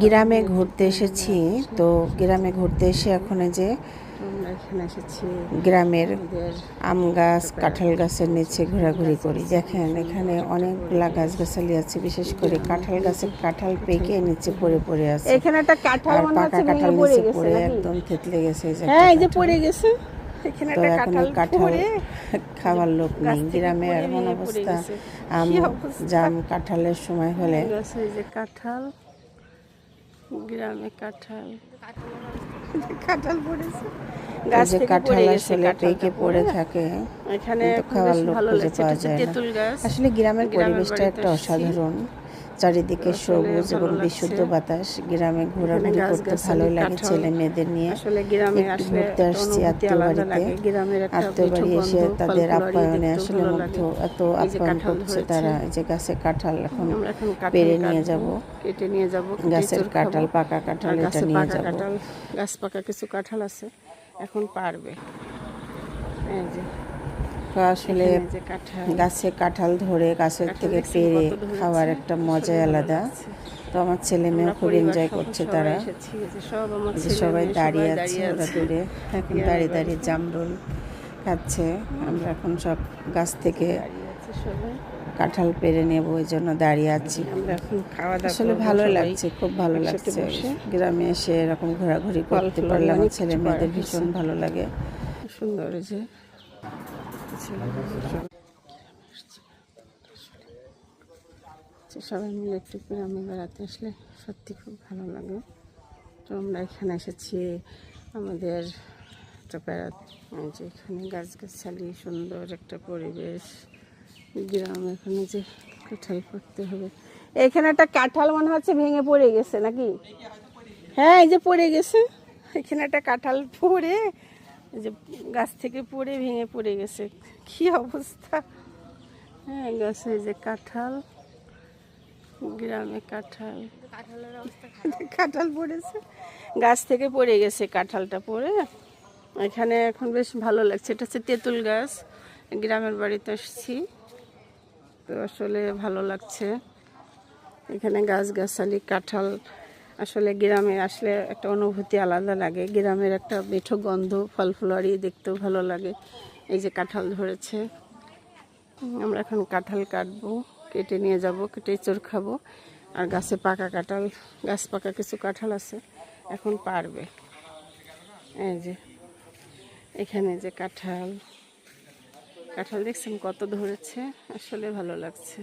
গ্রামে ঘুরতে এসেছি। তো গ্রামে ঘুরতে এসে এখন এই যে গ্রামের আম গাছ কাঁঠাল গাছের নিচে ঘোরাঘুরি করি। দেখেন এখানে অনেকগুলা গাছগাছালি আছে, বিশেষ করে কাঁঠাল গাছে কাঁঠাল পেকে নিচে পড়ে পড়ে আছে। এখানে একটা কাঁঠাল আর মনে পাকা হচ্ছে কাঁঠাল ভেঙে পড়ে নিচে গেছে পড়ে নাকি? একদম থেতলে গেছে। হ্যাঁ এই যে পড়ে গেছে। এখানে তো একটা এখন কাঁঠাল কাঁঠাল পড়ে খাওয়ার লোক নেই গ্রামে। এমন অবস্থা, আম জাম কাঁঠালের সময় হলে এই যে কাঁঠাল, গ্রামে কাঁঠাল কাঁঠাল পড়েছে গাছ যে থেকে কাঁঠাল পড়ে গেছে, আসলে পেকে পড়ে থাকে, এখানে কিন্তু এখন খাওয়ার বেশ লোক ভালো খুঁজে লাগছে। পাওয়া এটা যায় না। তেঁতুল গাছ। আসলে গ্রামের পরিবেশটা বাড়িতে একটা আসছি, অসাধারণ, চারিদিকে সবুজ এবং বিশুদ্ধ বাতাস। গ্রামে ঘোরাঘুরি করতে ভালোই লাগে ছেলে মেয়েদের নিয়ে। আসলে গ্রামে একটু আসলে ঘুরতে আসছি আত্মীয় বাড়িতে। আত্মীয় বাড়ি এসে তাদের আপ্যায়নে আসলে মুগ্ধ, এত আপ্যায়ন করছে তারা। এই যে গাছে কাঁঠাল এখন পেরে নিয়ে যাব, কেটে নিয়ে যাব, গাছের কাঁঠাল পাকা কাঁঠাল এটা নিয়ে যাব। গাছ পাকা কিছু কাঁঠাল আছে, এখন পারবে। এই যে তো আসলে গাছে কাঁঠাল ধরে গাছের থেকে পেরে খাওয়ার একটা মজাই আলাদা। তো আমার ছেলে মেয়ে খুব এনজয় করছে, তারা যে সবাই দাঁড়িয়ে আছে ওরা দূরে, এখন দাঁড়িয়ে দাঁড়িয়ে জামরুল খাচ্ছে। আমরা এখন সব গাছ থেকে কাঁঠাল পেরে নেব, এই জন্য দাঁড়িয়ে আছি। আসলে ভালো লাগছে, খুব ভালো লাগছে গ্রামে এসে এরকম ঘোরাঘুরি করতে পারলে। আমার ছেলে মেয়েদের ভীষণ ভালো লাগে। সুন্দর যে সবাই মিলে একটু গ্রামে বেড়াতে আসলে সত্যি খুব ভালো লাগে। তো আমরা এখানে এসেছি আমাদের একটা বেড়াতে, যে এখানে গাছগাছালি সুন্দর একটা পরিবেশ গ্রাম। এখানে যে কাঁঠাল করতে হবে, এখানে একটা কাঁঠাল মনে হচ্ছে ভেঙে পড়ে গেছে নাকি? হ্যাঁ এই যে পড়ে গেছে, এখানে একটা কাঁঠাল পড়ে যে গাছ থেকে পড়ে ভেঙে পড়ে গেছে, কি অবস্থা। হ্যাঁ গাছে যে কাঁঠাল, গ্রামে কাঁঠাল, কাঁঠাল পড়েছে গাছ থেকে পড়ে গেছে, কাঁঠালটা পড়ে এখানে এখন বেশ ভালো লাগছে। এটা হচ্ছে তেঁতুল গাছ, গ্রামের বাড়িতে আসছি তো আসলে ভালো লাগছে। এখানে গাছগাছালি কাঁঠাল, আসলে গ্রামে আসলে একটা অনুভূতি আলাদা লাগে। গ্রামের একটা মিঠো গন্ধ, ফল ফুলারি দেখতেও ভালো লাগে। এই যে কাঁঠাল ধরেছে, আমরা এখন কাঁঠাল কাটবো, কেটে নিয়ে যাব, কেটে চোর খাবো। আর গাছে পাকা কাঁঠাল, গাছ পাকা কিছু কাঁঠাল আছে, এখন পারবে। এই যে এখানে যে কাঁঠাল, কাঁঠাল দেখছেন কত ধরেছে, আসলে ভালো লাগছে।